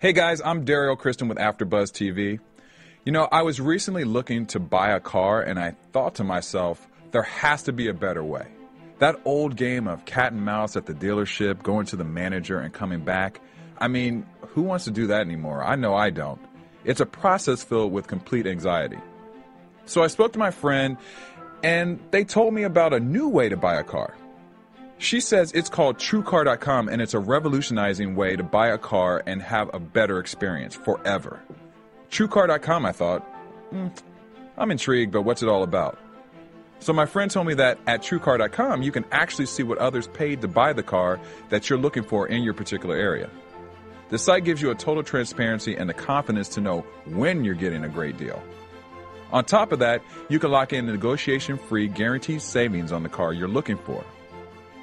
Hey guys, I'm Daryl Kristen with AfterBuzz TV. You know, I was recently looking to buy a car and I thought to myself, there has to be a better way. That old game of cat and mouse at the dealership, going to the manager and coming back, I mean, who wants to do that anymore? I know I don't. It's a process filled with complete anxiety. So I spoke to my friend and they told me about a new way to buy a car. She says it's called TrueCar.com and it's a revolutionizing way to buy a car and have a better experience forever. TrueCar.com, I thought, I'm intrigued, but what's it all about? So my friend told me that at TrueCar.com you can actually see what others paid to buy the car that you're looking for in your particular area. The site gives you a total transparency and the confidence to know when you're getting a great deal. On top of that, you can lock in negotiation-free guaranteed savings on the car you're looking for.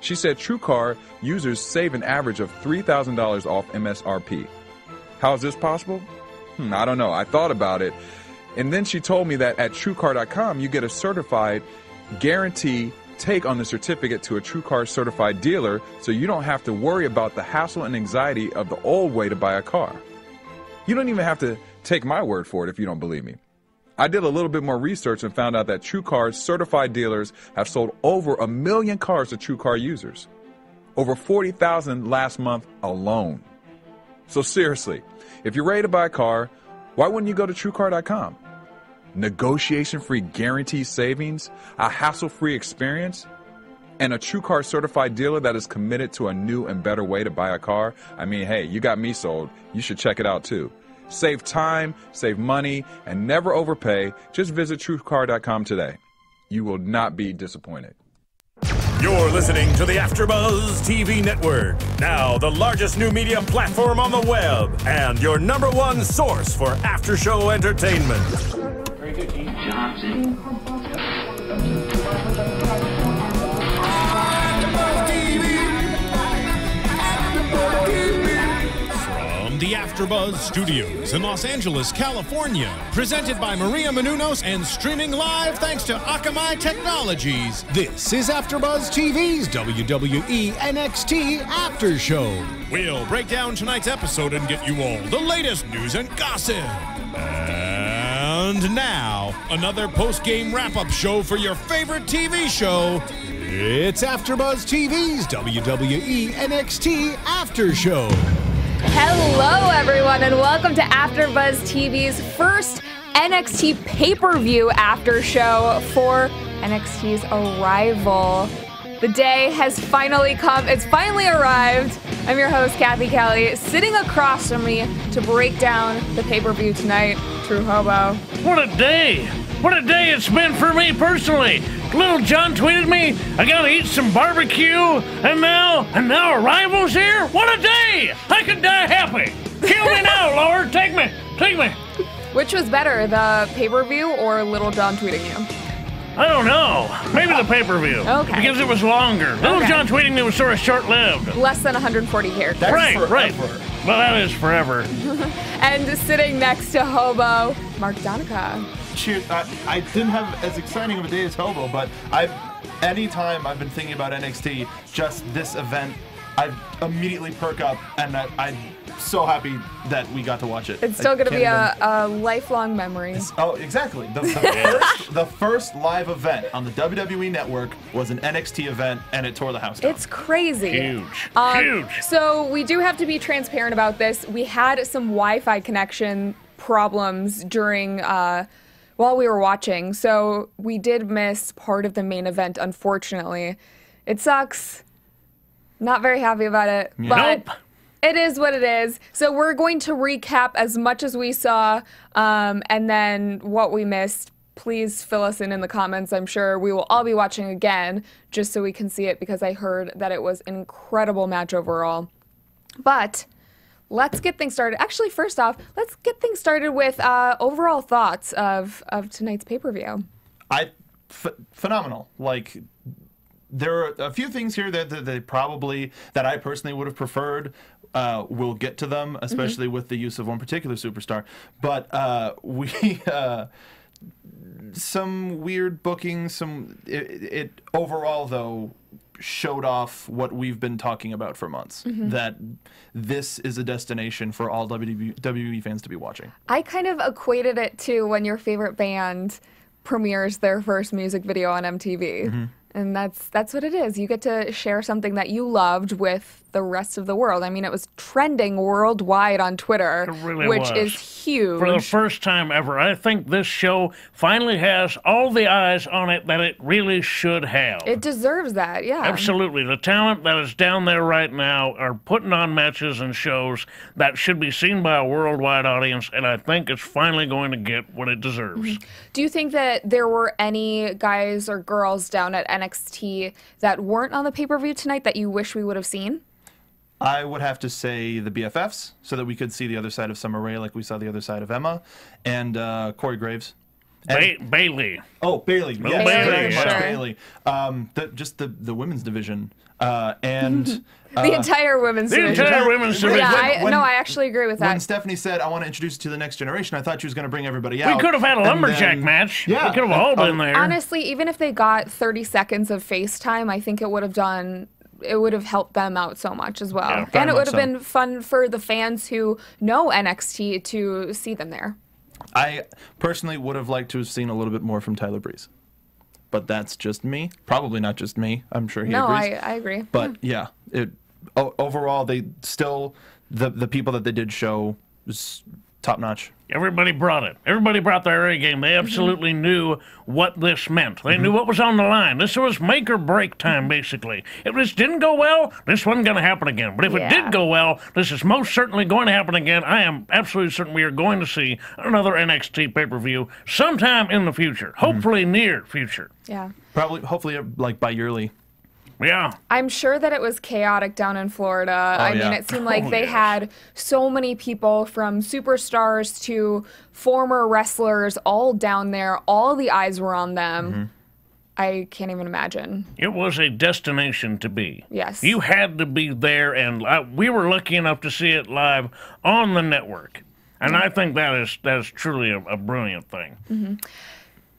She said TrueCar users save an average of $3,000 off MSRP. How is this possible? I don't know. I thought about it. And then she told me that at TrueCar.com you get a certified guarantee take on the certificate to a TrueCar certified dealer so you don't have to worry about the hassle and anxiety of the old way to buy a car. You don't even have to take my word for it if you don't believe me. I did a little bit more research and found out that TrueCar's certified dealers have sold over 1 million cars to TrueCar users. Over 40,000 last month alone. So seriously, if you're ready to buy a car, why wouldn't you go to TrueCar.com? Negotiation-free guaranteed savings, a hassle-free experience, and a TrueCar certified dealer that is committed to a new and better way to buy a car. I mean, hey, you got me sold. You should check it out too. Save time, save money, and never overpay. Just visit TrueCar.com today. You will not be disappointed. You're listening to the AfterBuzz TV Network, now the largest new media platform on the web, and your #1 source for after-show entertainment. Very good, Keith Johnson. The AfterBuzz Studios in Los Angeles, California. Presented by Maria Menounos and streaming live thanks to Akamai Technologies. This is AfterBuzz TV's WWE NXT After Show. We'll break down tonight's episode and get you all the latest news and gossip. And now, another post-game wrap-up show for your favorite TV show. It's AfterBuzz TV's WWE NXT After Show. Hello, everyone, and welcome to AfterBuzz TV's first NXT pay-per-view after show for NXT's arrival. The day has finally come. It's finally arrived. I'm your host, Cathy Kelley. Sitting across from me to break down the pay-per-view tonight, True Hobo. What a day! What a day it's been for me personally. Little John tweeted me, I gotta eat some barbecue, and now Arrival's here? What a day! I could die happy. Kill me now, Lord. Take me. Which was better, the pay-per-view or Little John tweeting you? I don't know. Maybe the pay-per-view. Okay. Because it was longer. Little John tweeting me was sort of short-lived. Less than 140 characters. Right. Well, that is forever. And sitting next to Hobo, Mark Donica. Cheers. I didn't have as exciting of a day as Hobo, but anytime I've been thinking about NXT, just this event, I immediately perk up, and I'm so happy that we got to watch it. It's still going to be a lifelong memory. Oh, exactly. The first live event on the WWE Network was an NXT event, and it tore the house down. It's crazy. Huge. So we do have to be transparent about this. We had some Wi-Fi connection problems during while we were watching, so we did miss part of the main event, unfortunately. It sucks. Not very happy about it, but it is what it is. So we're going to recap as much as we saw, and then what we missed. Please fill us in the comments. I'm sure we will all be watching again just so we can see it, because I heard that it was an incredible match overall. But let's get things started. Actually, first off, let's get things started with overall thoughts of tonight's pay-per-view. Phenomenal. Like, there are a few things here that I personally would have preferred. We'll get to them, especially with the use of one particular superstar. But some weird booking. Overall though, showed off what we've been talking about for months, that this is a destination for all WWE fans to be watching. I kind of equated it to when your favorite band premieres their first music video on MTV. And that's what it is. You get to share something that you loved with the rest of the world. I mean, it was trending worldwide on Twitter, which is huge. For the first time ever. I think this show finally has all the eyes on it that it really should have. It deserves that, yeah. Absolutely. The talent that is down there right now are putting on matches and shows that should be seen by a worldwide audience, and I think it's finally going to get what it deserves. Do you think that there were any guys or girls down at NXT that weren't on the pay-per-view tonight that you wish we would have seen? I would have to say the BFFs, so that we could see the other side of Summer Rae like we saw the other side of Emma, and Corey Graves. Bailey. Oh, Bailey. Little Yes, Bailey, very much yeah. Bailey. Just the women's division. And The entire women's division. Yeah, I actually agree with that. When Stephanie said, I want to introduce you to the next generation, I thought she was going to bring everybody out. We could have had a lumberjack match. Yeah. We could have all been there. Honestly, even if they got 30 seconds of FaceTime, I think it would have helped them out so much as well. Yeah, and it would have been fun for the fans who know NXT to see them there. I personally would have liked to have seen a little bit more from Tyler Breeze. But that's just me. Probably not just me. I'm sure he agrees. I agree. But yeah, overall, they still, the people that they did show was top notch. Everybody brought it. Everybody brought their A game. They absolutely knew what this meant. They knew what was on the line. This was make or break time, basically. If this didn't go well, this wasn't going to happen again. But if it did go well, this is most certainly going to happen again. I am absolutely certain we are going to see another NXT pay-per-view sometime in the future. Hopefully near future. Yeah. Hopefully, like bi-yearly. Yeah. I'm sure that it was chaotic down in Florida. I mean, it seemed like they had so many people from superstars to former wrestlers all down there. All the eyes were on them. I can't even imagine. It was a destination to be. Yes. You had to be there, and we were lucky enough to see it live on the network. And I think that is truly a brilliant thing.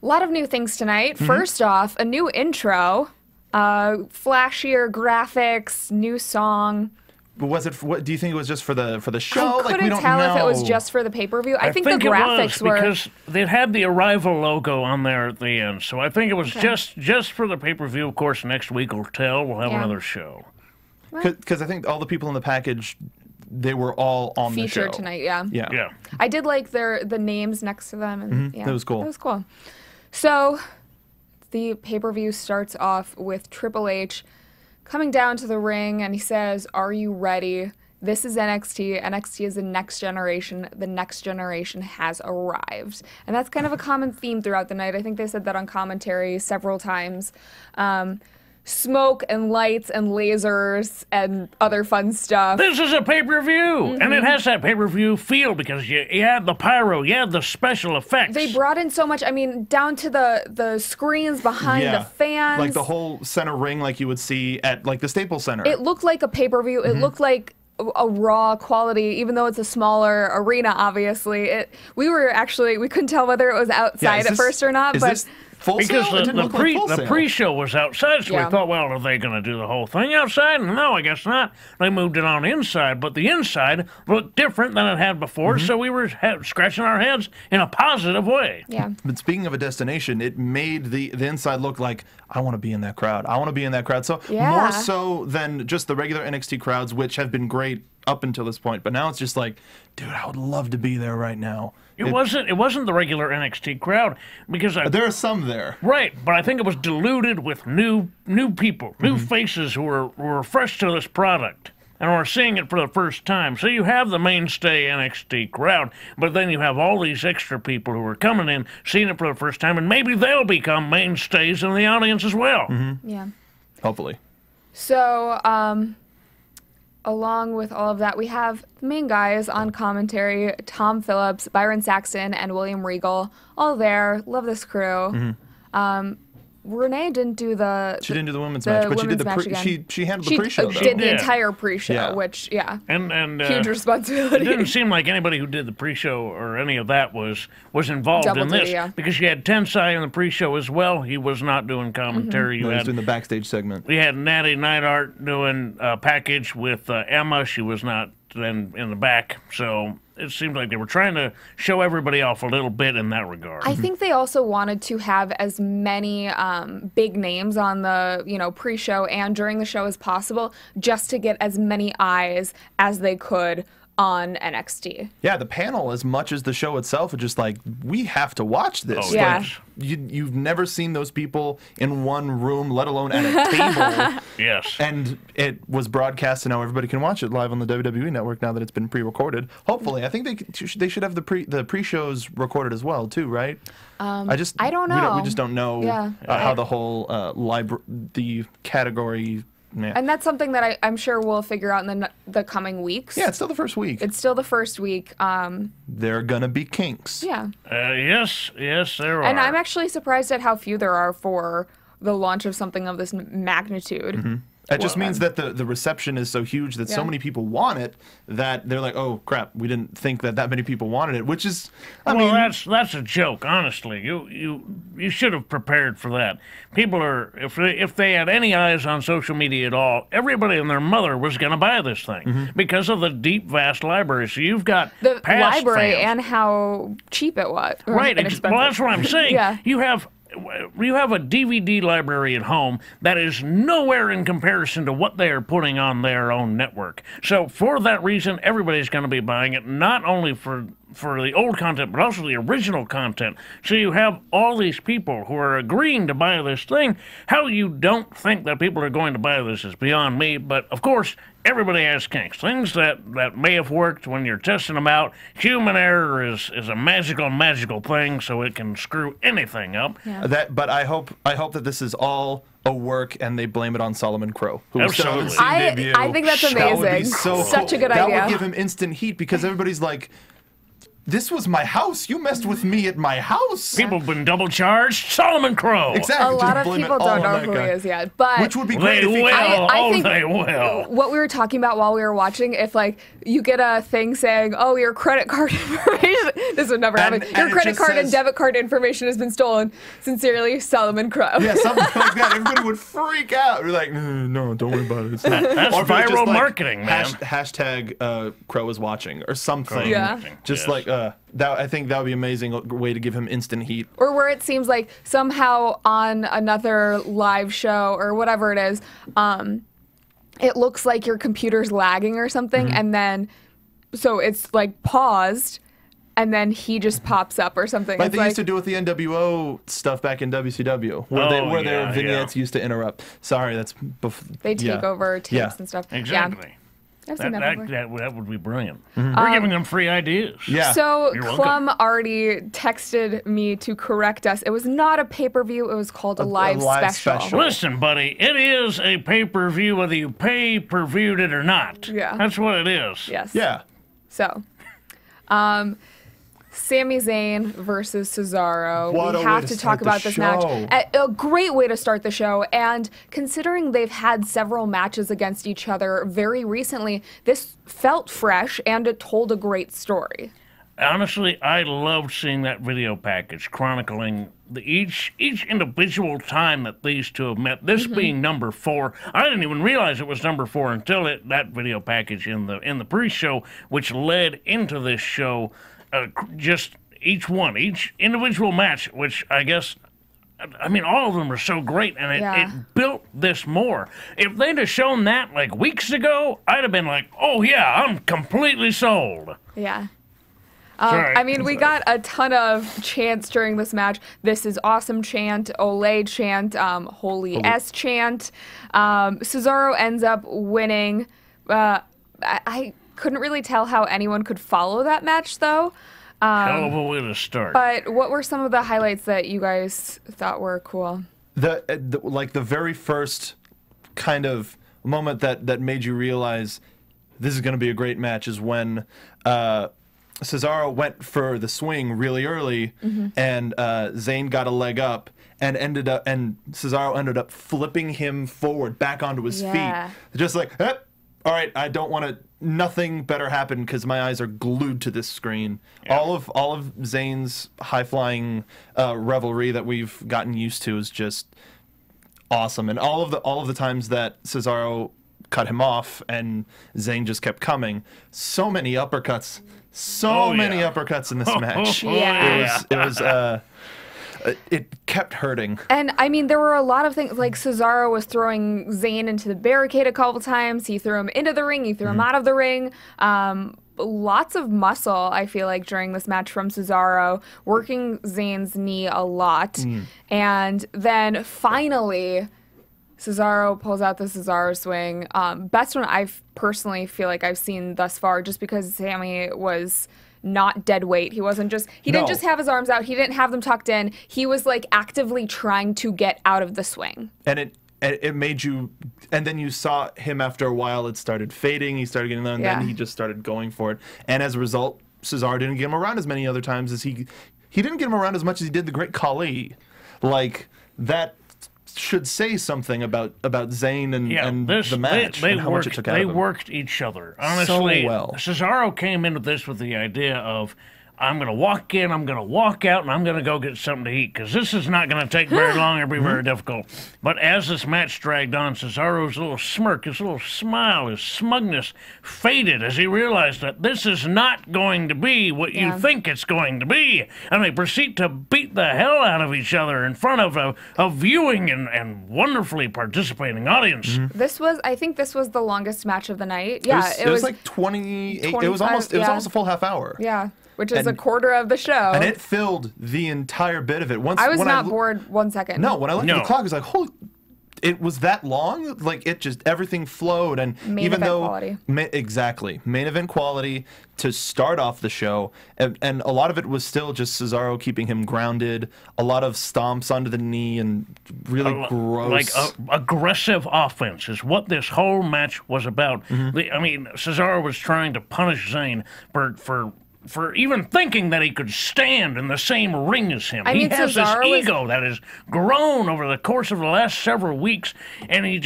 A lot of new things tonight. First off, a new intro. Flashier graphics, new song. But was it? What do you think it was just for the show? I couldn't tell if it was just for the pay-per-view. I think the graphics were because they had the Arrival logo on there at the end, so I think it was just for the pay-per-view. Of course, next week will tell. We'll have another show. Because I think all the people in the package, they were all on the show. Featured tonight. Yeah. I did like the names next to them, and that was cool. That was cool. So. The pay-per-view starts off with Triple H coming down to the ring, and he says, "Are you ready? This is NXT. NXT is the next generation. The next generation has arrived." And that's kind of a common theme throughout the night. I think they said that on commentary several times. Smoke and lights and lasers and other fun stuff. This is a pay-per-view, and it has that pay-per-view feel because you had the pyro, you had the special effects. They brought in so much, I mean, down to the screens behind the fans. Like the whole center ring like you would see at like the Staples Center. It looked like a pay-per-view. It looked like a raw quality, even though it's a smaller arena, obviously. We couldn't tell whether it was outside at first or not, but... Because the pre-show was outside, so we thought, well, are they going to do the whole thing outside? No, I guess not. They moved it on inside, but the inside looked different than it had before, so we were scratching our heads in a positive way. Yeah. But speaking of a destination, it made the inside look like, I want to be in that crowd. I want to be in that crowd. So more so than just the regular NXT crowds, which have been great up until this point. But now it's just like, dude, I would love to be there right now. It wasn't the regular NXT crowd because there are some there, right? But I think it was diluted with new people, new faces who were fresh to this product and are seeing it for the first time. So you have the mainstay NXT crowd, but then you have all these extra people who are coming in, seeing it for the first time, and maybe they'll become mainstays in the audience as well. Yeah, hopefully. So, along with all of that, we have the main guys on commentary, Tom Phillips, Byron Saxton, and William Regal, all there. Love this crew. Renee didn't do the. She didn't do the women's match, but she did the she handled the pre-show. She though. did the entire pre-show, Yeah. which And huge responsibility. It didn't seem like anybody who did the pre-show or any of that was involved Double in this, duty, yeah. because you had Tensai in the pre-show as well. He was not doing commentary. No, You he was had doing the backstage segment. we had Natty Neidhart doing a package with Emma. She was not then in the back, so it seemed like they were trying to show everybody off a little bit in that regard. I think they also wanted to have as many big names on the pre-show and during the show as possible, just to get as many eyes as they could on NXT. Yeah, the panel, as much as the show itself, is just like, we have to watch this. Oh, yeah. Like, you've never seen those people in one room, let alone at a table. Yes. And it was broadcast, and now everybody can watch it live on the WWE Network now that it's been pre-recorded. Hopefully, I think they should have the pre-shows recorded as well, too, right? I don't know. We just don't know how the whole the category. Yeah. And that's something that I'm sure we'll figure out in the coming weeks. Yeah, it's still the first week. It's still the first week. They're gonna be Kinks. Yeah. Yes, there are. And I'm actually surprised at how few there are for the launch of something of this magnitude. Mm-hmm. That just means that the reception is so huge that so many people want it that they're like, oh crap, we didn't think that many people wanted it, which is, I mean, that's a joke. Honestly, you should have prepared for that. People are, if they had any eyes on social media at all, everybody and their mother was going to buy this thing because of the deep, vast library. So you've got The past library fans. and how cheap it was. Right. Well, that's what I'm saying. Yeah. You have a DVD library at home that is nowhere in comparison to what they are putting on their own network. So for that reason, everybody's going to be buying it, not only for the old content, but also the original content. So you have all these people who are agreeing to buy this thing. How you don't think that people are going to buy this is beyond me, but of course, everybody has kinks. Things that may have worked when you're testing them out. Human error is a magical thing, so it can screw anything up. Yeah. But I hope that this is all a work and they blame it on Solomon Crowe. Absolutely. I think that's amazing. That would be so Such cool. a good that idea. That would give him instant heat because everybody's like, this was my house. You messed with me at my house. People have been double charged. Solomon Crowe. Exactly. A Just lot of blame it people all don't know on that who guy. he is yet, but Which would be They great if he will. I think they will. what we were talking about while we were watching, if like you get a thing saying, "Oh, your credit card information," this would never happen. Your it credit just card and says- debit card information has been stolen. Sincerely, Solomon Crowe. Yeah, something like that. Everybody would freak out. We're like, no, don't worry about it. It's not. That's Or if it was just viral like, marketing, man. Hashtag Crow is watching or something. Yeah. Just Yes. like that. I think that would be amazing way to give him instant heat. Or where it seems like somehow on another live show or whatever it is, it looks like your computer's lagging or something, and then so it's like paused, and then he just pops up or something. Like It's they used to do with the NWO stuff back in WCW, where their vignettes used to interrupt. Sorry, that's they take over tapes and stuff. Exactly. Yeah. I've seen that before. That would be brilliant. We're giving them free ideas. Yeah. So You're Clum already texted me to correct us. It was not a pay-per-view. It was called a live special. Listen, buddy, it is a pay-per-view whether you pay-per-viewed it or not. Yeah. That's what it is. Yes. Yeah. So, Sami Zayn versus Cesaro. What a We way have to to start talk the about this show. match. A great way to start the show. And considering they've had several matches against each other very recently, this felt fresh and it told a great story. Honestly, I loved seeing that video package chronicling each individual time that these two have met. This being number 4, I didn't even realize it was number 4 until that video package in the pre-show, which led into this show. Just each individual match, which I guess, I mean, all of them are so great, and it built this more. If they'd have shown that like weeks ago, I'd have been like, oh yeah, I'm completely sold. Yeah. Sorry. I mean, we got a ton of chants during this match. This is awesome chant, Olay chant, Holy S chant. Cesaro ends up winning. I couldn't really tell how anyone could follow that match, though. Hell of a way to start. But what were some of the highlights that you guys thought were cool? The very first kind of moment that made you realize this is going to be a great match is when Cesaro went for the swing really early, and Zayn got a leg up, and Cesaro ended up flipping him forward back onto his feet. Just like, all right, I don't want to. Nothing better happened because my eyes are glued to this screen. Yeah. All of Zayn's high flying revelry that we've gotten used to is just awesome, and all of the times that Cesaro cut him off and Zayn just kept coming. So many uppercuts, many uppercuts in this match. It kept hurting. And I mean, there were a lot of things, like Cesaro was throwing Zayn into the barricade a couple times. He threw him into the ring. He threw him out of the ring. Lots of muscle, I feel like, during this match from Cesaro, working Zayn's knee a lot. And then finally, Cesaro pulls out the Cesaro swing. Best one I personally feel like I've seen thus far, just because Sammy was not dead weight. He wasn't just, he didn't just have his arms out. He didn't have them tucked in. He was like actively trying to get out of the swing. And it made you, and then you saw him after a while, it started fading. He started getting there, and then he just started going for it. And as a result, Cesaro didn't get him around as many other times as he didn't get him around as much as he did the Great Khali. Like, that should say something about Zayn and the match and how much it took out of him. They worked each other. Honestly, so well. Cesaro came into this with the idea of, I'm going to walk in, I'm going to walk out, and I'm going to go get something to eat, because this is not going to take very long or be very difficult. But as this match dragged on, Cesaro's little smirk, his little smile, his smugness faded as he realized that this is not going to be what you think it's going to be. And they proceed to beat the hell out of each other in front of a viewing and wonderfully participating audience. I think this was the longest match of the night. It was like 28. It was almost a full half hour. Yeah. Which is a quarter of the show. And it filled the entire bit of it. I was not bored 1 second. No, when I looked at the clock, I was like, holy, it was that long? Like, it just, everything flowed. And main event quality. Exactly. Main event quality to start off the show. And a lot of it was still just Cesaro keeping him grounded. A lot of stomps under the knee and really gross. Like, aggressive offense is what this whole match was about. I mean, Cesaro was trying to punish Zayn for even thinking that he could stand in the same ring as him. He has this ego that has grown over the course of the last several weeks, and he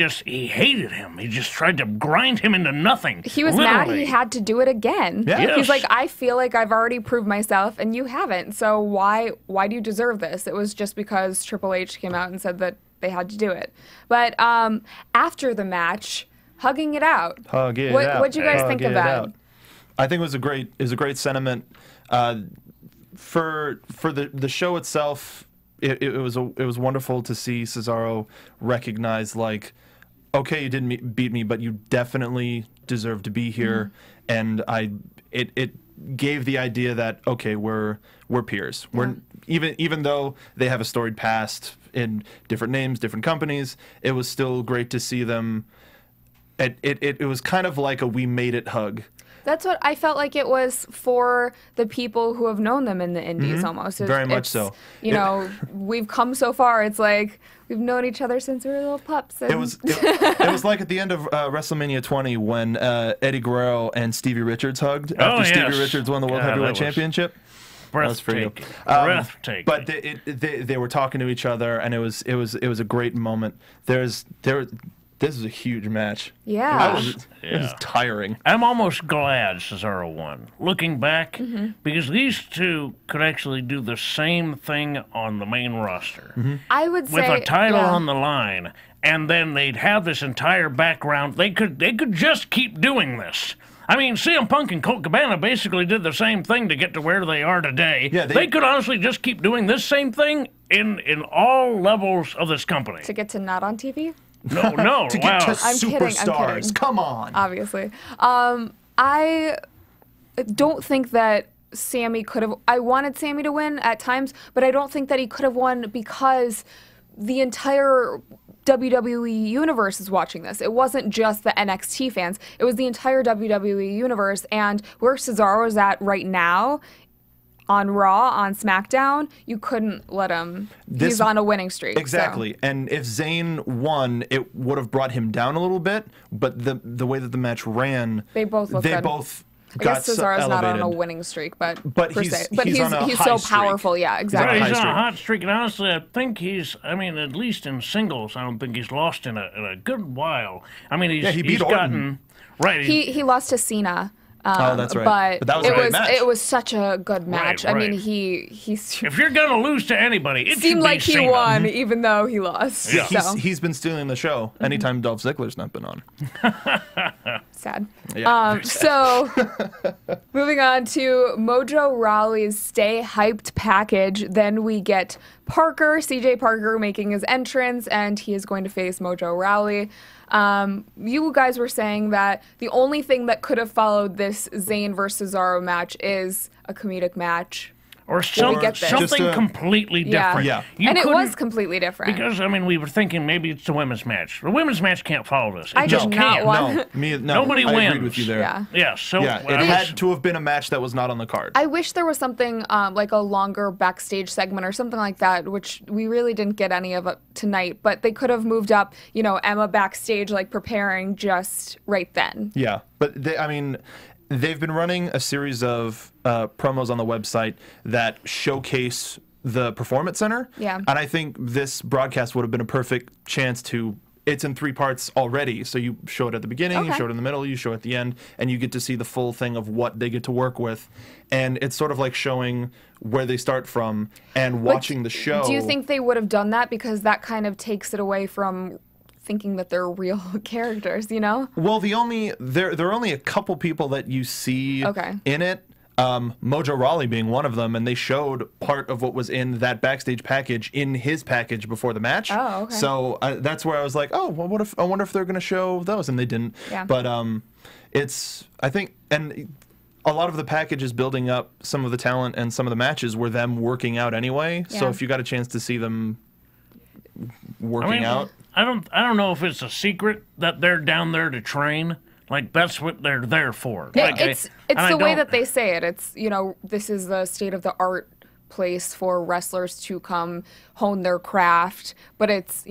hated him. He just tried to grind him into nothing. He was mad he had to do it again. Yeah. Yes. He's like, I feel like I've already proved myself, and you haven't, so why do you deserve this? It was just because Triple H came out and said that they had to do it. But after the match, hugging it out. What'd you guys think of that? I think it was a great sentiment. For the show itself, it was wonderful to see Cesaro recognize, like, okay, you didn't beat me, but you definitely deserve to be here. And it gave the idea that, okay, we're peers. We're even though they have a storied past in different names, different companies, it was still great to see them. It was kind of like a we made it hug. That's what I felt like it was for the people who have known them in the indies almost. Very much so. You know, we've come so far. It's like we've known each other since we were little pups. And it was like at the end of WrestleMania 20 when Eddie Guerrero and Stevie Richards hugged after Stevie Richards won the World Heavyweight Championship. Breathtaking. Breathtaking. But they were talking to each other, and it was a great moment. This is a huge match. Yeah. It was tiring. I'm almost glad Cesaro won. Looking back, because these two could actually do the same thing on the main roster. I would say with a title on the line, and then they'd have this entire background. They could just keep doing this. I mean, CM Punk and Colt Cabana basically did the same thing to get to where they are today. Yeah, they could honestly just keep doing this same thing in all levels of this company. To get to not on TV? No. To get to I'm superstars. kidding. Come on. Obviously. I don't think that Sammy could have... I wanted Sammy to win at times, but I don't think that he could have won because the entire WWE universe is watching this. It wasn't just the NXT fans. It was the entire WWE universe, and where Cesaro is at right now... on Raw, on SmackDown, you couldn't let him. He's on a winning streak. Exactly. So. And if Zayn won, it would have brought him down a little bit. But the way that the match ran, they both looked good. I guess Cesaro's not on a elevated. winning streak, but he's on a he's high so streak. powerful. Yeah, exactly. Right, he's on streak. a hot streak, and honestly, I think at least in singles, I don't think he's lost in a good while. I mean, he beat he's Orton. gotten... Right. He lost to Cena. Oh, that's right. But that was a great match. It was such a good match. Right. I mean, he's If you're gonna lose to anybody, it seemed should like be he Cena. won, even though he lost. Yeah. So He's been stealing the show anytime Dolph Ziggler's not been on. sad. Yeah. So moving on to Mojo Rawley's Stay Hyped package. Then we get CJ Parker making his entrance, and he is going to face Mojo Rawley. You guys were saying that the only thing that could have followed this Zayn versus Cesaro match is a comedic match. Or we get this? something completely different. Yeah. You And it couldn't- was completely different. Because, I mean, we were thinking maybe it's the women's match. The women's match can't follow this. It I just did not can't. want- No, Nobody I wins. agreed with you there. Yeah. Yeah, so Yeah, it I was- had to have been a match that was not on the card. I wish there was something like a longer backstage segment or something like that, which we really didn't get any of it tonight. But they could have moved up, Emma backstage, like preparing just right then. Yeah, but they've been running a series of promos on the website that showcase the Performance Center. Yeah. And I think this broadcast would have been a perfect chance to. It's in 3 parts already, so you show it at the beginning, you Okay. show it in the middle, you show it at the end, and you get to see the full thing of what they get to work with. And it's sort of like showing where they start from and watching the show. Do you think they would have done that because that kind of takes it away from thinking that they're real characters? Well, there are only a couple people that you see Okay. in it. Mojo Rawley being one of them, and they showed part of what was in that backstage package in his package before the match. Oh, okay. So that's where I was like, oh, well, I wonder if they're going to show those, and they didn't. Yeah. But I think, and a lot of the package is building up some of the talent, and some of the matches were them working out anyway. So Yeah. if you got a chance to see them working out. I don't know if it's a secret that they're down there to train. Like, that's what they're there for. Yeah, Like, it's the way that they say it. It's, this is the state of the art place for wrestlers to come hone their craft, but it's,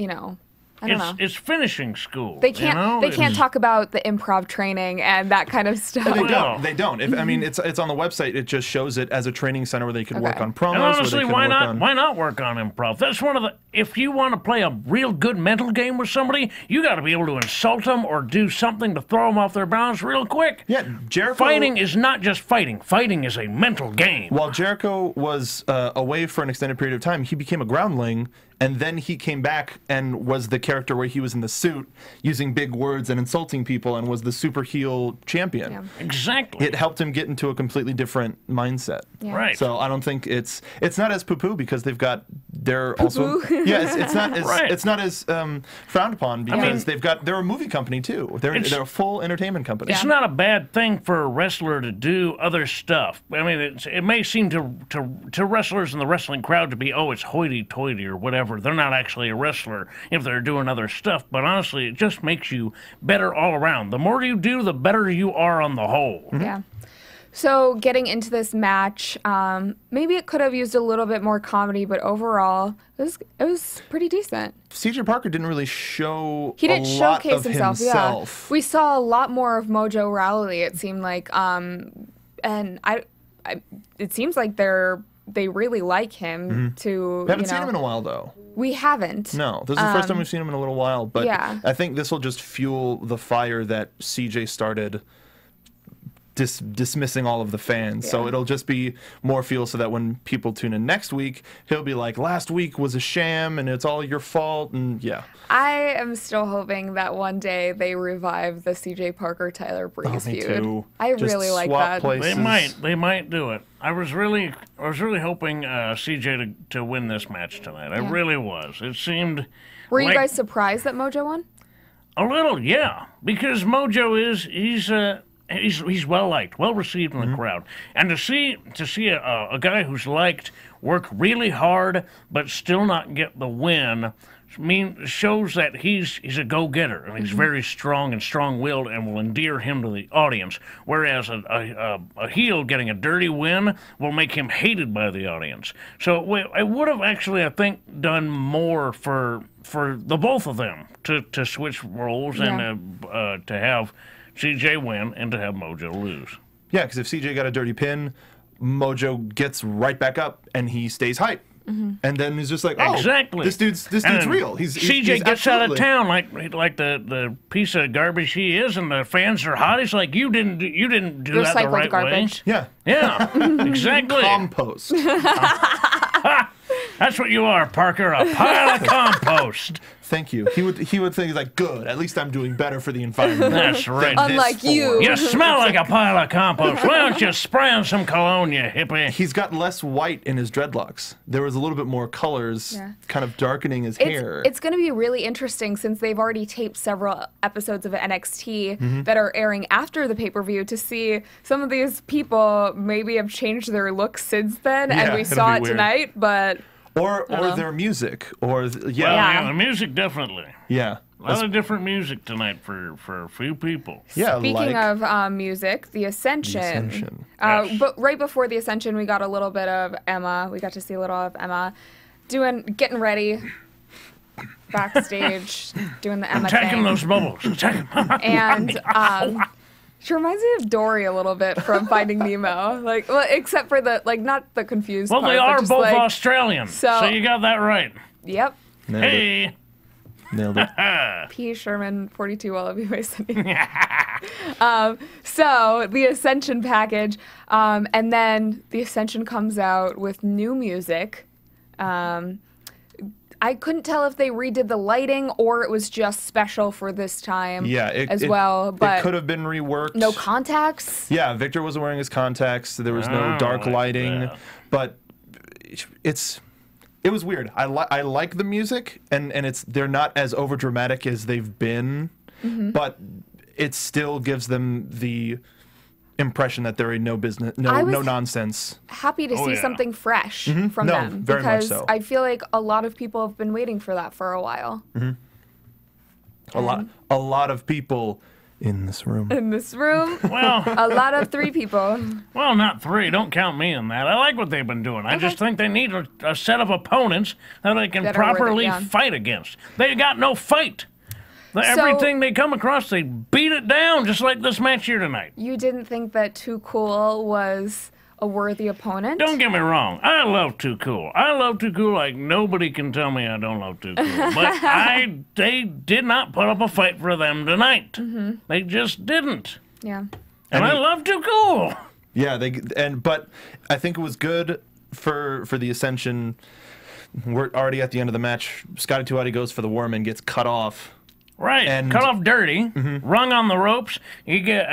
I don't know. It's finishing school. They can't talk about the improv training and that kind of stuff. They Well- don't. They don't. I mean, it's on the website. It just shows it as a training center where they could work Okay. on promos. And honestly, where they could why work not? on- Why not work on improv? That's one of the. If you want to play a real good mental game with somebody, you got to be able to insult them or do something to throw them off their balance real quick. Yeah, Jericho. Fighting is not just fighting. Fighting is a mental game. While Jericho was away for an extended period of time, he became a groundling, and then he came back and was the character where he was in the suit, using big words and insulting people, and was the super heel champion. Yeah. Exactly. It helped him get into a completely different mindset. Yeah. Right. So I don't think it's not as poo-poo because they're also it's not as Right. it's not as frowned upon because they're a movie company too. They're a full entertainment company. It's not a bad thing for a wrestler to do other stuff. I mean, it may seem to wrestlers in the wrestling crowd to be, it's hoity-toity or whatever. They're not actually a wrestler if they're doing other stuff. But honestly, it just makes you better all around. The more you do, the better you are on the whole. Yeah. So getting into this match, maybe it could have used a little bit more comedy, but overall, it was pretty decent. CJ Parker didn't really show. He didn't a lot showcase of himself. Yeah, we saw a lot more of Mojo Rawley. It seemed like, and it seems like they really like him. We haven't seen him in a while though. We haven't. No, this is the first time we've seen him in a little while. But Yeah. I think this will just fuel the fire that CJ started dismissing all of the fans. So Yeah. it'll just be more fuel so that when people tune in next week, he'll be like, last week was a sham and it's all your fault. And yeah. I am still hoping that one day they revive the CJ Parker Tyler Breeze me feud. too. I Just really like swap that. places. They might do it. I was really hoping CJ to win this match tonight. I really was. It seemed. Were you like- guys surprised that Mojo won? A little, yeah, because Mojo he's well liked, well received in the crowd, and to see a guy who's liked work really hard but still not get the win, shows that he's a go-getter and he's very strong and strong-willed and will endear him to the audience. Whereas a heel getting a dirty win will make him hated by the audience. So it would have actually, I think, done more for the both of them to switch roles and to have CJ win and to have Mojo lose. Yeah, because if CJ got a dirty pin, Mojo gets right back up and he stays hype. And then he's just like, oh, Exactly. this dude's real. CJ gets out of town like the piece of garbage he is, and the fans are hot. He's like, you didn't do that the Recycled right garbage. way. Yeah. Yeah, exactly. Compost. That's what you are, Parker, a pile of compost. Thank you. He would think like, good. At least I'm doing better for the environment. That's right. than this Unlike you. You smell like a pile of compost. Why don't you spray on some cologne, you hippie? He's got less white in his dreadlocks. There was a little bit more colors, kind of darkening his hair. It's going to be really interesting since they've already taped several episodes of NXT that are airing after the pay-per-view to see some of these people maybe have changed their looks since then, and we it'll saw be it weird. tonight, but... Or their music, or Yeah, the music definitely. yeah. A lot of different music tonight for a few people. Yeah, Speaking like of music, the Ascension. Yes. But right before the Ascension, we got a little bit of Emma. We got to see a little of Emma getting ready backstage, doing the Emma Attacking thing. those bubbles. Attack 'em. And she reminds me of Dory a little bit from Finding Nemo, except for not the confused Well, part. they but are just both Australian, so so- you got that right. Yep. Hey. Nailed it. P. Sherman, 42 Wallaby Way City. So the Ascension package, and then the Ascension comes out with new music. I couldn't tell if they redid the lighting or it was just special for this time well. But it could have been reworked. no contacts. Yeah, Victor wasn't wearing his contacts. There was no dark lighting, but it was weird. I like the music, and they're not as over dramatic as they've been, but it still gives them the impression that they're a no nonsense. Happy to see something fresh from No, them very much because so. I feel like a lot of people have been waiting for that for a while. A lot of people in this room. In this room, Well, a lot of 3 people. well, not 3. Don't count me in that. I like what they've been doing. I just think they need a set of opponents that they can That are worth it, properly yeah. fight against. They got no fight. Everything they come across, they beat it down, just like this match here tonight. You didn't think that Too Cool was a worthy opponent? Don't get me wrong. I love Too Cool. I love Too Cool like nobody can tell me I don't love Too Cool. But they did not put up a fight for them tonight. They just didn't. Yeah. And I love Too Cool. Yeah, but I think it was good for the Ascension. We're already at the end of the match. Scotty Tuati goes for the worm and gets cut off. Right, And- cut off dirty, rung on the ropes. You get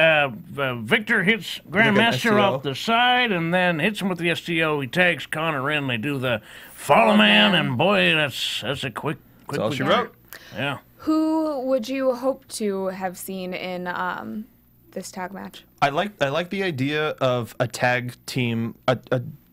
Victor hits Grandmaster STO. off the side, and then hits him with the STO. He tags Connor in. They do the follow man, and boy, that's a quick. That's all she weekend. wrote. Yeah. Who would you hope to have seen in this tag match? I like the idea of a tag team, a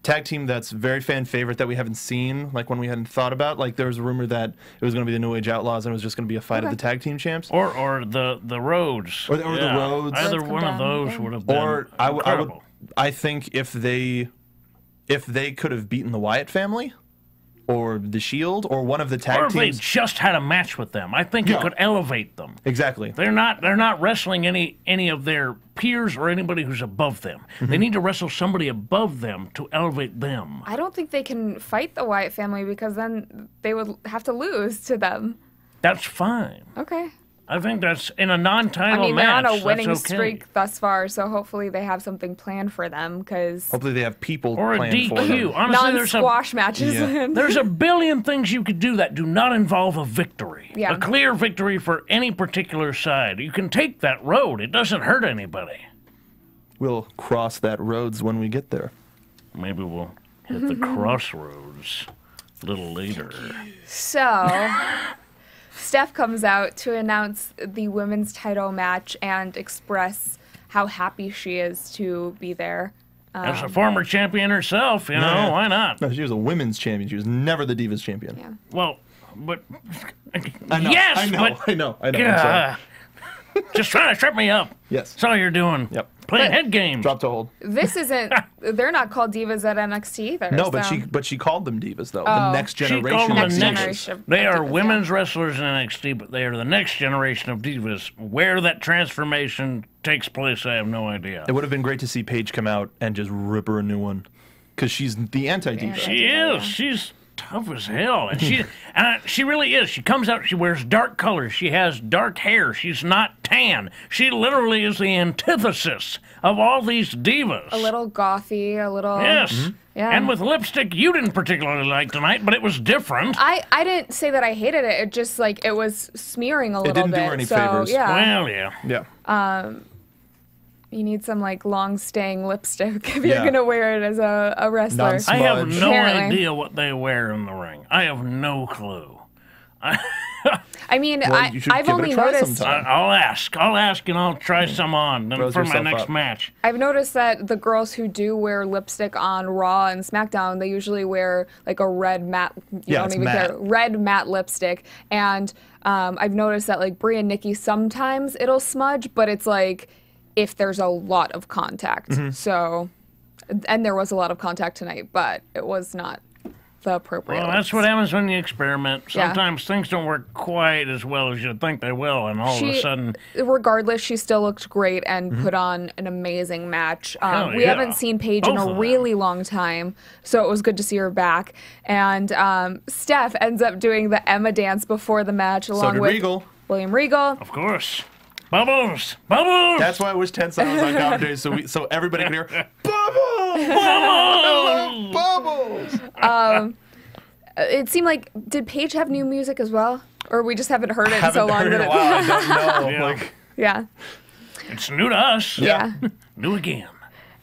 tag team that's very fan favorite that we haven't seen, like when we hadn't thought about. Like there was a rumor that it was going to be the New Age Outlaws and it was just going to be a fight of the tag team champs. Or the Rhodes. Or the Rhodes. Either Rhodes one come of down, those yeah. would have been Or incredible. I think if they could have beaten the Wyatt family, or the Shield, or one of the Or tag if they teams. just had a match with them. I think Yeah. it could elevate them. Exactly. They're not wrestling any of their peers or anybody who's above them. They need to wrestle somebody above them to elevate them. I don't think they can fight the Wyatt family because then they would have to lose to them. That's fine. Okay. I think that's in a I non-title mean, they're match. on a winning that's okay. streak thus far, so hopefully they have something planned for them because Hopefully they have people Or a planned for them. DQ. Honestly, non-squash matches. Yeah. there's a billion things you could do that do not involve a victory. Yeah. A clear victory for any particular side. You can take that road. It doesn't hurt anybody. We'll cross that roads when we get there. Maybe we'll hit the crossroads a little later. So, Steph comes out to announce the women's title match and express how happy she is to be there. As a former champion herself, you know, why not? No, she was a women's champion. She was never the Divas champion. Yeah. Well, but I know, yes, I know, but I know. I'm sorry. just trying to trip me up. Yes. That's all you're doing. Yep. Playing head games. Drop to hold. This isn't. They're not called divas at NXT either. No, but so. she called them divas though. Oh. The next She generation. called them of the Next divas. generation. They are divas, yeah. women's wrestlers in NXT, but they are the next generation of divas. Where that transformation takes place, I have no idea. It would have been great to see Paige come out and just rip her a new one, because she's the anti-diva. She is. She's tough as hell, and she really is. She comes out. She wears dark colors. She has dark hair. She's not tan. She literally is the antithesis of all these divas. A little gothy, a little. Yes. Yeah. And with lipstick you didn't particularly like tonight, but it was different. I didn't say that I hated it. It just like it was smearing a little bit. It didn't do her any favors. Yeah. Well, yeah. Yeah. You need some like long staying lipstick if you're gonna wear it as a wrestler. I have no Apparently. idea what they wear in the ring. I have no clue. I mean, Well, you should I've give it a only try noticed. sometime. I'll ask, and I'll try some on Rose for my yourself next up. match. I've noticed that the girls who do wear lipstick on Raw and SmackDown, they usually wear like a red matte. You don't it's even matte. care. Red matte lipstick, and I've noticed that like Brie and Nikki sometimes it'll smudge, but it's like if there's a lot of contact. So, and there was a lot of contact tonight, but it was not the appropriate. Well, that's what happens when you experiment. Yeah. Sometimes things don't work quite as well as you think they will, and all of a sudden... Regardless, she still looked great and put on an amazing match. Hell We yeah. haven't seen Paige in Both a of them. really long time, so it was good to see her back. And Steph ends up doing the Emma dance before the match, along did with Regal. William Regal. Of course. Bubbles! Bubbles! That's why I wish 10 Silence on commentary, so everybody could hear Bubbles! Bubbles! Bubbles! It seemed like, did Paige have new music as well? Or we just haven't heard it in so Haven't long heard it that in a while. I don't know. Yeah. Like, yeah. It's new to us. Yeah. New again.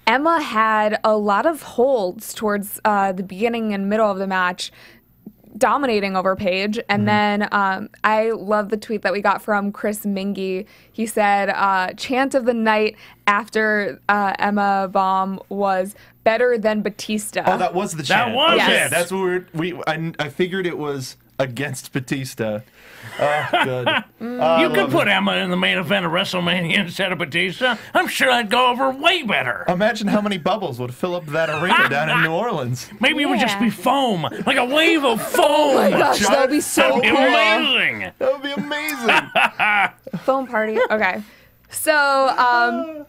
Emma had a lot of holds towards the beginning and middle of the match, dominating over Paige. And then I love the tweet that we got from Chris Mingy. He said, chant of the night after Emma Bomb was better than Batista. oh, that was the chant. That was Okay, it. that's what I figured it was against Batista. Oh, good. You could put Emma in the main event of WrestleMania instead of Batista. I'm sure I'd go over way better. Imagine how many bubbles would fill up that arena down in New Orleans. Maybe it would just be foam, like a wave of foam. Oh my gosh, that would be so That'd be cool. amazing. That would be amazing. Foam party. Okay. So,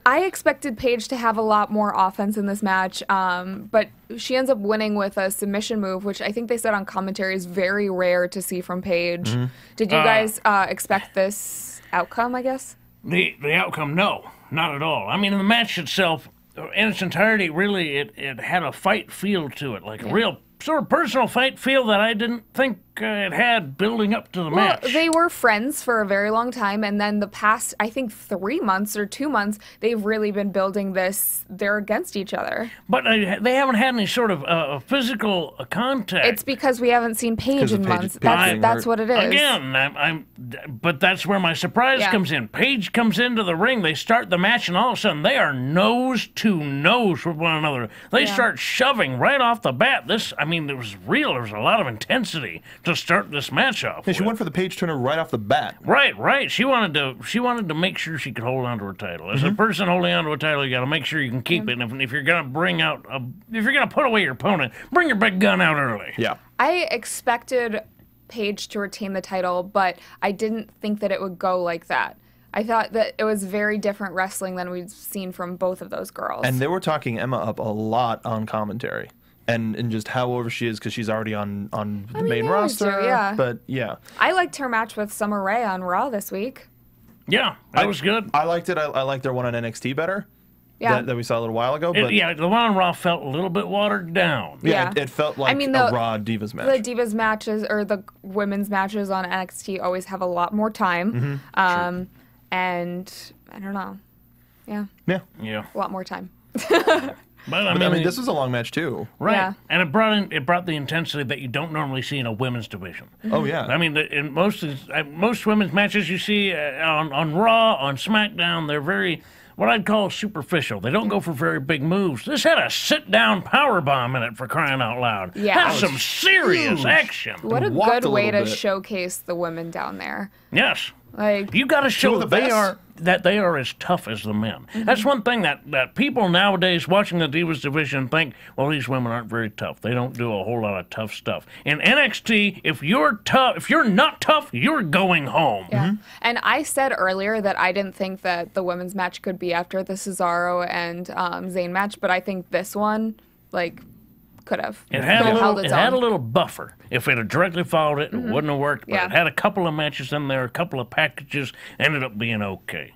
I expected Paige to have a lot more offense in this match, but she ends up winning with a submission move, which I think they said on commentary is very rare to see from Paige. Did you guys expect this outcome, I guess? The outcome, no, not at all. I mean, in the match itself, in its entirety, really, it had a fight feel to it, like a real sort of personal fight feel that I didn't think it had building up to the match. Well, they were friends for a very long time, and then the past, I think, 3 months or 2 months, they've really been building this. They're against each other. But they haven't had any sort of physical contact. It's because we haven't seen Paige 'Cause of in Paige- months. Paige That's getting that's hurt. what it is. Again, but that's where my surprise Yeah. comes in. Paige comes into the ring, they start the match, and all of a sudden they are nose to nose with one another. They start shoving right off the bat. It was real. There was a lot of intensity to start this match off. Yeah, she with. went for the page turner right off the bat. Right. She wanted to make sure she could hold on to her title. As a person holding on to a title, you got to make sure you can keep it. And if you're gonna if you're gonna put away your opponent, bring your big gun out early. Yeah. I expected Paige to retain the title, but I didn't think that it would go like that. I thought that it was very different wrestling than we've seen from both of those girls. And they were talking Emma up a lot on commentary. And just how over she is because she's already on the main they always roster. do, yeah. But yeah. I liked her match with Summer Rae on Raw this week. Yeah, that was good. I liked it. I liked their one on NXT better. Yeah. That we saw a little while ago. But The one on Raw felt a little bit watered down. Yeah. It felt like mean, a Raw Divas match. The Divas matches or the women's matches on NXT always have a lot more time. And I don't know. Yeah, Yeah. Yeah. a lot more time. But I mean, this was a long match too. right. Yeah. And it brought the intensity that you don't normally see in a women's division. Oh yeah. I mean, in most women's matches you see on Raw, on SmackDown, they're very what I'd call superficial. They don't go for very big moves. This had a sit-down powerbomb in it, for crying out loud. Yeah. That's some serious action. What a Walked good a way little to bit. showcase the women down there. Yes. Like, You got to show the that they are as tough as the men. That's one thing that people nowadays watching the Divas division think, well, these women aren't very tough. They don't do a whole lot of tough stuff. In NXT, if you're not tough, you're going home. yeah. And I said earlier that I didn't think that the women's match could be after the Cesaro and Zayn match, but I think this one, like, could have. It had held a little buffer. If it had directly followed it, it wouldn't have worked. But Yeah. it had a couple of matches in there, a couple of packages, ended up being okay.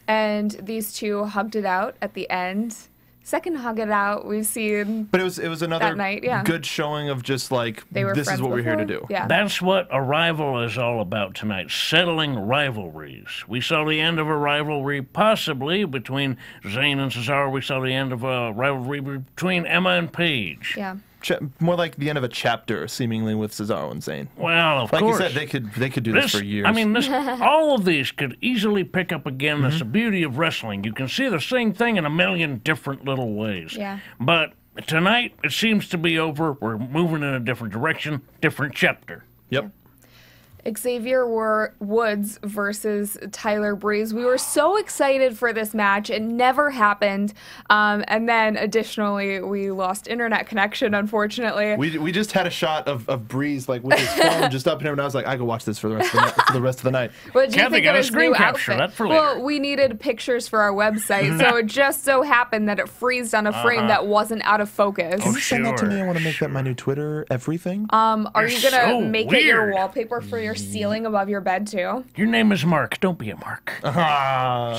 And these two hugged it out at the end. Second hug it out we've seen. But it was another That night, yeah. good showing of just like They were this is friends what we're here to before. do. Yeah. That's what a rival is all about tonight, settling rivalries. We saw the end of a rivalry possibly between Zayn and Cesaro. We saw the end of a rivalry between Emma and Paige. Yeah. More like the end of a chapter, seemingly, with Cesaro and Zayn. Well, of Like course. you said, they could do this for years. I mean, all of these could easily pick up again. That's the beauty of wrestling. You can see the same thing in a million different little ways. Yeah. But tonight, it seems to be over. We're moving in a different direction, different chapter. Yep. Xavier Woods versus Tyler Breeze. We were so excited for this match. It never happened. And then additionally, we lost internet connection, unfortunately. We just had a shot of Breeze like with his phone just up and down. I was like, I could watch this for the rest of the night. What did you Kathy think got of a his screen new capture. outfit? That for later. Well, we needed pictures for our website, so it just so happened that it freezed on a frame that wasn't out of focus. Can you send that to me? I Sure, want to make that my new Twitter everything. Are you gonna so make it your weird. wallpaper for your ceiling above your bed too? Your name is Mark. Don't be a Mark. It's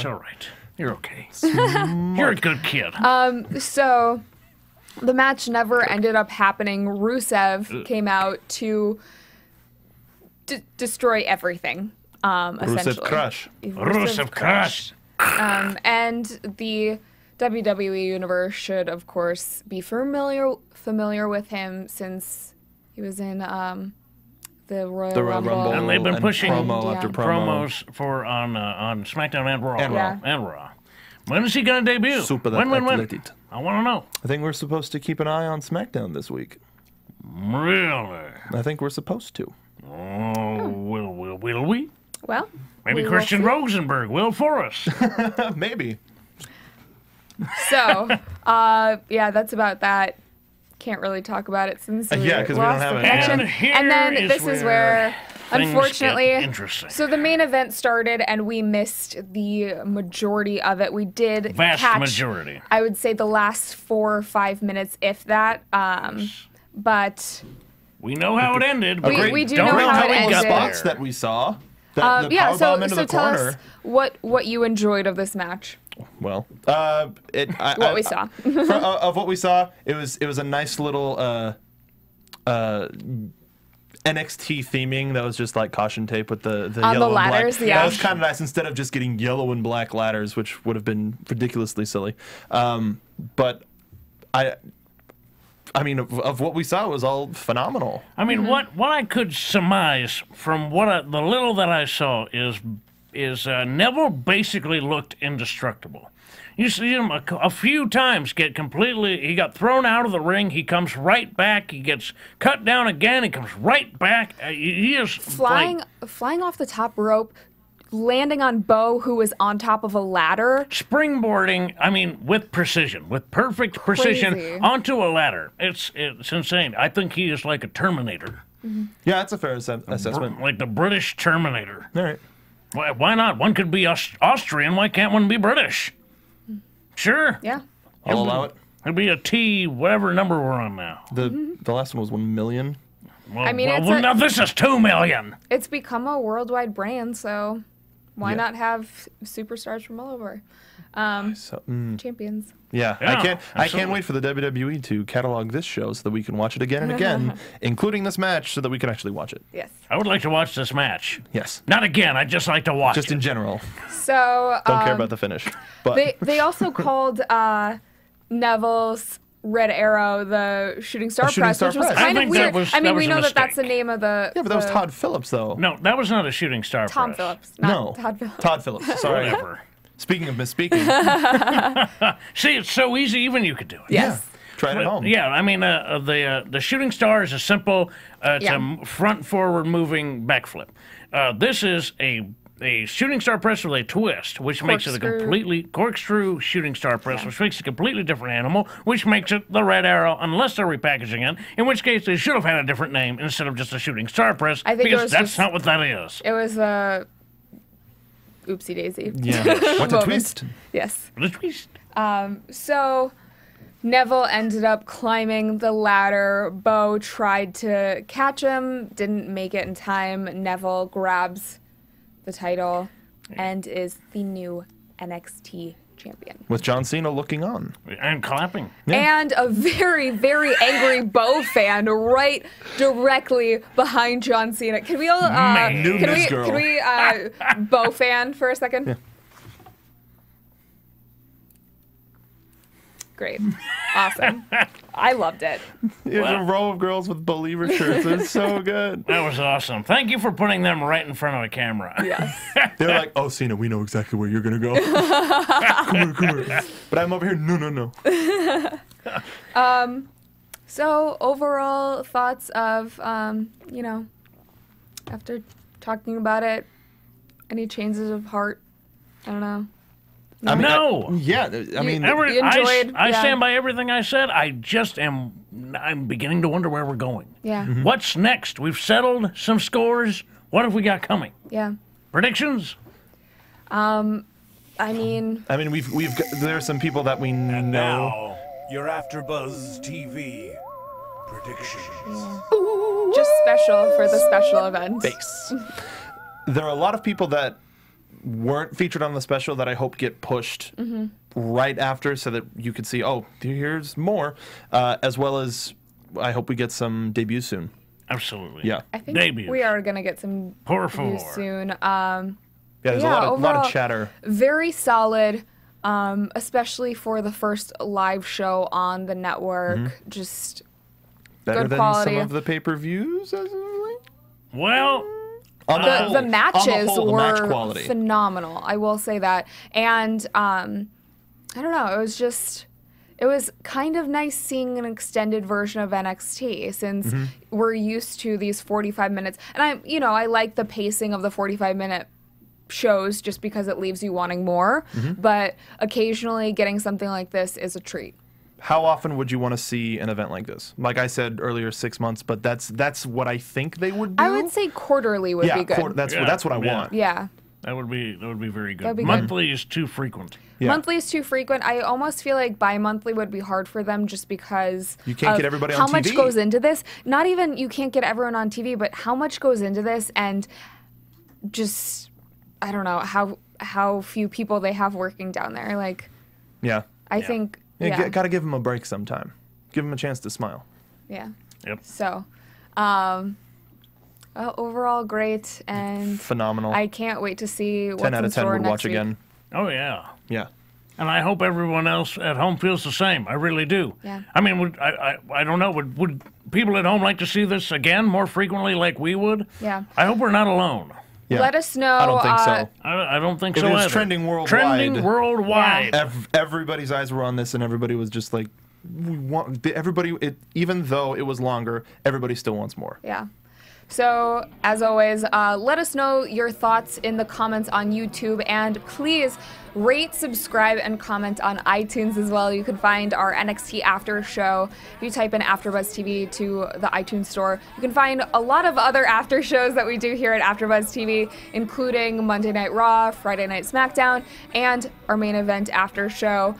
all right. You're okay. You're a good kid. So the match never ended up happening. Rusev came out to destroy everything. Essentially. Rusev Crush. Rusev Crush. And the WWE universe should, of course, be familiar with him since he was in the Royal Rumble. And they've been pushing promo after promo. promos for on SmackDown and Raw. And Raw. And Raw. When is he going to debut? Super when? athletic. I want to know. I think we're supposed to keep an eye on SmackDown this week. Really? I think we're supposed to. Oh, will we? Well, Maybe we will Christian see. Rosenberg will for us. Maybe. So, yeah, that's about that. Can't really talk about it since we Yeah, 'cause we don't lost have the it. connection. And here And then is this is where, things unfortunately, get interesting. so the main event started and we missed the majority of it. We did Vast catch, majority. I would say the last 4 or 5 minutes, if that. But We know how it ended. We- but we do don't know how it we got ended. Spots there. that we saw. The yeah, powerbomb so into the tell corner. us what you enjoyed of this match. Well, What we saw. Of what we saw, it was a nice little NXT theming that was just like caution tape with the On yellow the ladders, and black. yeah. That was kind of nice instead of just getting yellow and black ladders, which would have been ridiculously silly. But I mean, of what we saw, it was all phenomenal. I mean, what I could surmise from the little that I saw is Neville basically looked indestructible. You see him a few times get completely. He got thrown out of the ring. He comes right back. He gets cut down again. He comes right back. He is flying off the top rope, landing on Bo, who was on top of a ladder. springboarding. I mean, with precision, with perfect precision Crazy. onto a ladder. It's insane. I think he is like a Terminator, Yeah, that's a fair assessment. like the British Terminator. All right. Why not? One could be Austrian. Why can't one be British? Sure. Yeah. I'll allow it. It'd be a T, whatever number we're on now. The last one was 1 million. Well, I mean, now this is 2 million. It's become a worldwide brand, so why Yeah. not have superstars from all over? So, Champions. yeah, Yeah, I can't absolutely. wait for the WWE to catalog this show so that we can watch it again and again, including this match, so that we can actually watch it. Yes. I would like to watch this match. Yes, Not again. I'd just like to watch just it. in general. So Don't care about the finish. But they also called Neville's Red Arrow the Shooting Star Shooting Press, Star which was Press. I kind of think that weird. was- I mean, that we was a know that that's the mistake. name of the. yeah, but that was Todd Phillips, though. No, that was not a shooting star Tom press. Phillips. No, Not Todd Phillips. Todd Phillips. Sorry. Whatever. Speaking of misspeaking, See, it's so easy. Even you could do it. Yes. Try it at home. Yeah, I mean, the shooting star is a simple, it's a front-forward moving backflip. This is a shooting star press with a twist, which makes it a completely corkscrew shooting star press, which makes it a completely different animal, which makes it the Red Arrow, unless they're repackaging it, in which case they should have had a different name instead of just a shooting star press, because that's not what that is. It was a oopsie daisy. Yeah. What a twist. Yes. What a twist. So Neville ended up climbing the ladder. Bo tried to catch him, didn't make it in time. Neville grabs the title and is the new NXT champion. With John Cena looking on. And clapping. Yeah. And a very, very angry Bo fan right directly behind John Cena. Can we all can we Bo fan for a second? Yeah. Great. Awesome. I loved it. There's a row of girls with believer shirts. It's so good. That was awesome. Thank you for putting them right in front of a camera. Yes. They're like, oh, Cena, we know exactly where you're going to go. Come here. But I'm over here. No. So overall thoughts of, after talking about it, any changes of heart? I don't know. I mean, No. I mean, You enjoyed, I yeah. stand by everything I said. I'm beginning to wonder where we're going. Yeah. Mm-hmm. What's next? We've settled some scores. What have we got coming? Yeah. Predictions? I mean, we've got, there are some people that we know. Now, your AfterBuzz TV predictions. just special for the special event. Base. There are a lot of people that weren't featured on the special that I hope get pushed right after so that you could see, oh, here's more, as well as I hope we get some debuts soon. Absolutely. Yeah. I think Debuts. we are going to get some Por debuts favor. soon. Yeah, there's Yeah, a lot overall, of chatter. Very solid, especially for the first live show on the network. Just Better good than quality. some of the pay-per-views, as of late? Well, On the whole, the matches on the whole, the match were quality. phenomenal. I will say that. And I don't know. It was kind of nice seeing an extended version of NXT since we're used to these 45 minutes. And I like the pacing of the 45-minute shows just because it leaves you wanting more. But occasionally getting something like this is a treat. How often would you want to see an event like this? Like I said earlier, 6 months, but that's what I think they would do. I would say quarterly would be good. That's what I want. Yeah. that would be very good. That'd be good. Monthly is too frequent. Yeah. Monthly is too frequent. I almost feel like bi-monthly would be hard for them just because You can't of get everybody on how TV. much goes into this. Not even you can't get everyone on TV, but how much goes into this and just I don't know how few people they have working down there. Like Yeah. I think Got to give them a break sometime. Give them a chance to smile. yeah. Yep. So, overall great and Phenomenal. I can't wait to see what's 10 out in of 10 store would next watch week. again. Oh, yeah. Yeah. And I hope everyone else at home feels the same. I really do. Yeah. I mean, I don't know. Would people at home like to see this again more frequently like we would? Yeah. I hope we're not alone. Yeah. Let us know. I don't think so. I don't think It so was either. trending worldwide. Trending worldwide. Everybody's eyes were on this, and everybody was just like, we want everybody. Even though it was longer, everybody still wants more. Yeah. So, as always, let us know your thoughts in the comments on YouTube, and please rate, subscribe, and comment on iTunes as well. You can find our NXT After Show. If you type in AfterBuzz TV to the iTunes store, you can find a lot of other after shows that we do here at AfterBuzz TV, including Monday Night Raw, Friday Night SmackDown, and our main event after show.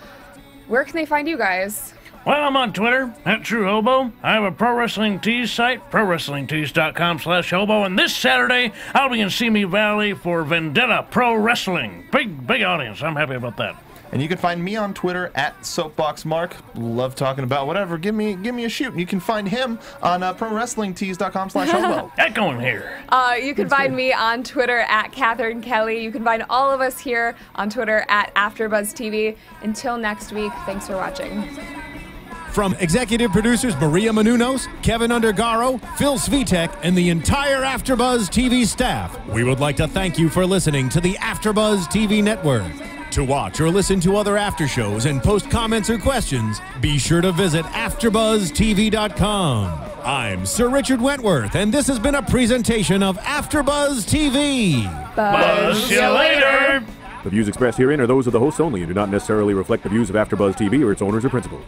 Where can they find you guys? Well, I'm on Twitter, @TrueHobo. I have a pro wrestling tees site, prowrestlingtees.com/hobo. And this Saturday, I'll be in Simi Valley for Vendetta Pro Wrestling. Big audience. I'm happy about that. And you can find me on Twitter @SoapboxMark. Love talking about whatever. Give me a shoot. You can find him on prowrestlingtees.com/hobo. Echoing here. You can find me on Twitter @Cathy Kelley. You can find all of us here on Twitter @AfterBuzzTV. Until next week, thanks for watching. From executive producers Maria Menounos, Kevin Undergaro, Phil Svitek, and the entire AfterBuzz TV staff, we would like to thank you for listening to the AfterBuzz TV Network. To watch or listen to other after shows and post comments or questions, be sure to visit AfterBuzzTV.com. I'm Sir Richard Wentworth, and this has been a presentation of AfterBuzz TV. Buzz you later. The views expressed herein are those of the hosts only and do not necessarily reflect the views of AfterBuzz TV or its owners or principals.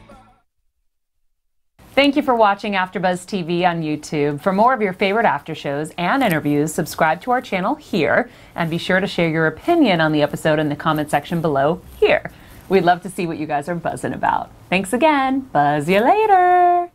Thank you for watching AfterBuzz TV on YouTube. For more of your favorite after shows and interviews, subscribe to our channel here, and be sure to share your opinion on the episode in the comment section below here. We'd love to see what you guys are buzzing about. Thanks again. Buzz you later.